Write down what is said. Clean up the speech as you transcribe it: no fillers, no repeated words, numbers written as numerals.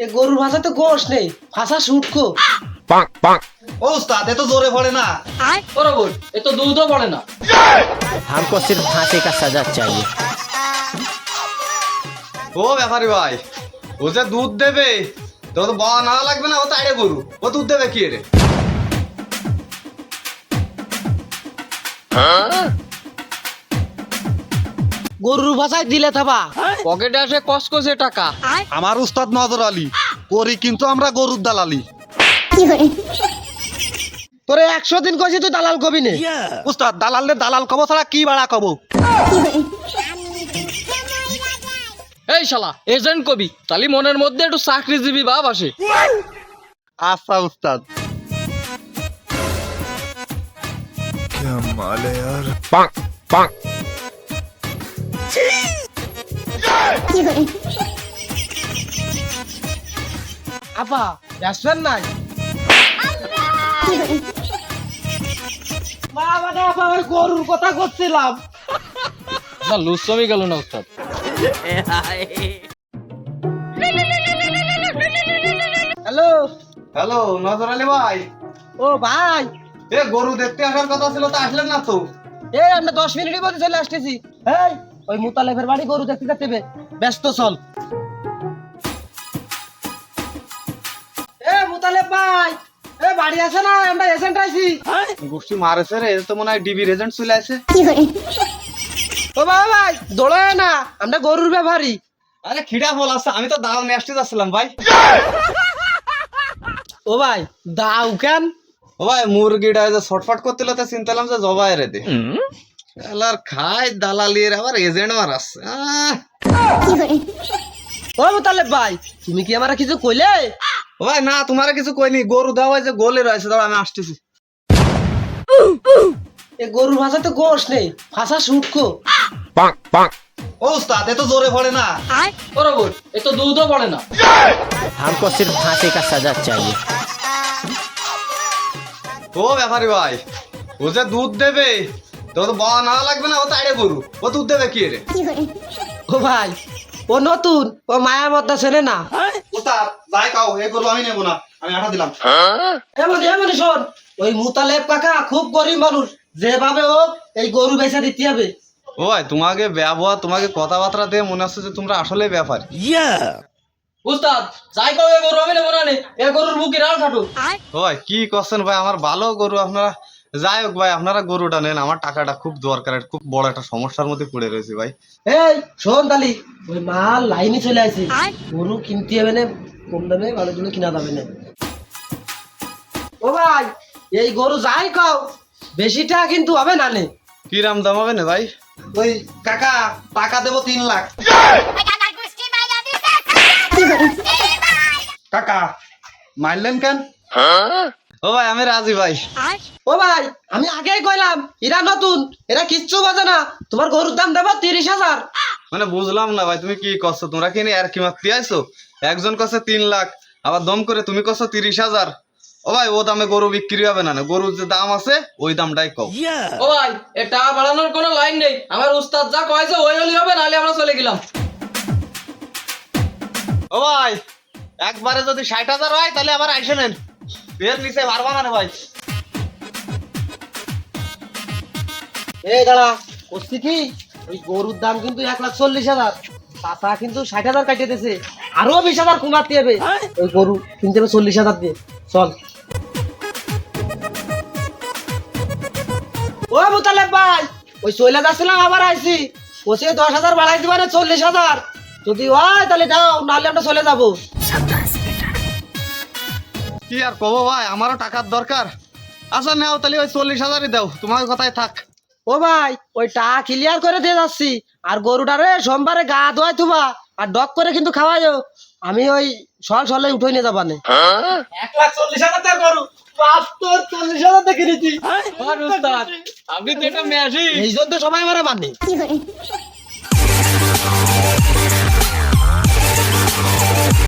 এ গরুর ভাষাতে গোশ নেই, ভাষা শুটকো। ও উস্তাদ এ তো জোরে পড়ে না। ওরে বোন এ তো দুধও পড়ে না। हमको सिर्फ फांसी का सजा चाहिए। ও ব্যাপারী ভাই, ও যে দুধ দেবে তো তো বাবা না লাগবে না, ও তাইড়ে গরু, ও দুধ দেবে কি রে? গরুর ভাষায় দিলে থাবা পকেটে আসে কসকসে টাকা। আমার উস্তাদ নজর আলী, করি কিন্তু আমরা গরুর দালালি। তোরে 100 দিন কইছি তুই দালাল কবি নে। উস্তাদ দালালে দালাল কব ছাড়া কি বাড়া কব? এই শালা এজেন্ট কবি, তালি মনের মধ্যে একটু চাকরিজীবী ভাব আসে। আচ্ছা উস্তাদ। আপা ব্যাসবেন নাই বাবা রে, আপা ওই গরুর কথা করছিলাম। না লুচ্ছমি গেল না উস্তাদ। হ্যালো হ্যালো নজর আলী ভাই, ও ভাই, এ গরু দেখতে আসার কথা ছিল তা আসলেন না তো? এই আমরা 10 মিনিটের মধ্যে চলে আসতেছি। এই ওই মুতালেবের বাড়ি গরু দেখতে যেতে হবে, ব্যস্ত চল। এ মুতালেব ভাই, এ বাড়ি আছে না? আমরা এজেন্ট আইছি। গোষ্ঠী মারেছে রে, এ তো মনে হয় ডিবির এজেন্ট চলে আসে। ও বাবা ভাই দৌড়ায় না, আমরা গরুর ব্যাপারী। আরে খিড়া বল আছে, আমি তো দাও নিয়ে আসতে যাচ্ছিলাম ভাই। ও ভাই দাও কেন? ও ভাই মুরগিটা যে ছটফট করছিল তো চিন্তালাম যে জবাই রে দে। শালার খাই দালালির আবার এজেন্ট মারাচ্ছে। ও মুতালেব ভাই, তুমি কি আমার কিছু কইলে? ও ভাই না, তোমার কিছু কইনি, গরু দেওয়া যে গোলে রয়েছে, দাঁড়া আমি আসতেছি। এ গরুর ভাষাতে গোশ নেই, ভাষা শুটকো। ও উস্তাদ এ তো জোরে পড়ে না। ওরে বোন এ তো দুধও পড়ে না। हमको सिर्फ फांसी का सजा चाहिए। ও ব্যাপারী ভাই, ও যে দুধ দেবে তো তো বাবা না লাগবে না, ও তাইড়ে গরু, ও দুধ দেবে কি রে? ও ভাই ও নতুন, ও মায়া মদ্দা চেনে না। উস্তাদ যাই কাও, এ গরু আমি নেবো না, আমি আঠা দিলাম। এমন শোন, ওই মুতালেব কাকা খুব গরিব মানুষ, যেভাবে হোক এই গরু বেচা দিতে হবে। ও ভাই তোমাকে ব্যবহার, তোমাকে কথাবার্তা দিয়ে মনে হচ্ছে যে তোমরা আসলে ব্যাপারী। উস্তাদ যাই কও এ গরু আমি নেবো না নে, এ গরুর বুকে রাল কাটো। ও ভাই কি করছেন ভাই, আমার ভালো গরু আপনারা, যাই হোক ভাই আপনারা গরুটা নেন, আমার টাকাটা খুব দরকার, খুব বড় একটা সমস্যার মধ্যে পড়ে রয়েছে ভাই। এই শোন তালি, ওই মাল লাইনে চলে আসি, গরু কিনতে হবে না, কম দামে ভালো জন্য কিনা যাবে না। ও ভাই এই গরু যাই কও বেশিটা কিন্তু হবে না নে। কি রাম দাম হবে না ভাই? ওই কাকা টাকা দেবো 3 লাখ। কাকা মারলেন কেন? ও ভাই আমি রাজি ভাই। ও ভাই আমি আগেই কইলাম এরা নতুন, এরা কিচ্ছু বোঝে না, তোমার গরুর দাম দেবো 30,000। মানে বুঝলাম না ভাই, তুমি কি করছো? তোমরা কি আর কি মারতে আইছো? একজন কছে 3 লাখ, আবার দম করে তুমি কছো 30,000। ও ভাই ও দামে গরু বিক্রি হবে না, গরুর যে দাম আছে ওই দামটাই কও। ও ভাই এ টাকা বাড়ানোর কোনো লাইন নেই, আমার উস্তাদ যা কয়েছে ওই হলি হবে, নাহলে আমরা চলে গেলাম। ও ভাই একবারে যদি 60,000 হয় তাহলে আবার আইসে নেন, এর নিচে পারবা না রে ভাই। এই দাঁড়া, করছি কি ওই গরুর দাম কিন্তু 1,40,000, চাচা কিন্তু 60,000 কাটিয়ে দিয়েছে, আরো 20,000 কমাতে হবে। ওই গরু কিনতে হবে 40,000 দিয়ে, চল। ও মুতালেব ভাই ওই চলে যাচ্ছিলাম, আবার আইছি, ওসে 10,000 বাড়াই দিবা না 40,000, যদি হয় তাহলে দাও, নাহলে আমরা চলে যাবো। কি আর কব ভাই, আমারও টাকার দরকার। আচ্ছা নাও তাহলে ওই 40,000ই দাও, তোমার কথাই থাক। ও ভাই ওই টাকা ক্লিয়ার করে দিয়ে যাচ্ছি, আর গরুটারে সোমবারে গা ধোয়াই থুবা, আর ডক করে কিন্তু খাওয়াইও, আমি ওই সলে উঠে নিয়ে যাবানে। 1,40,000 গরু, 40,000 দেখে নিচ্ছি। উস্তাদ আপনি তো এটা মেশি। এই জন্য সবাই আমার মানে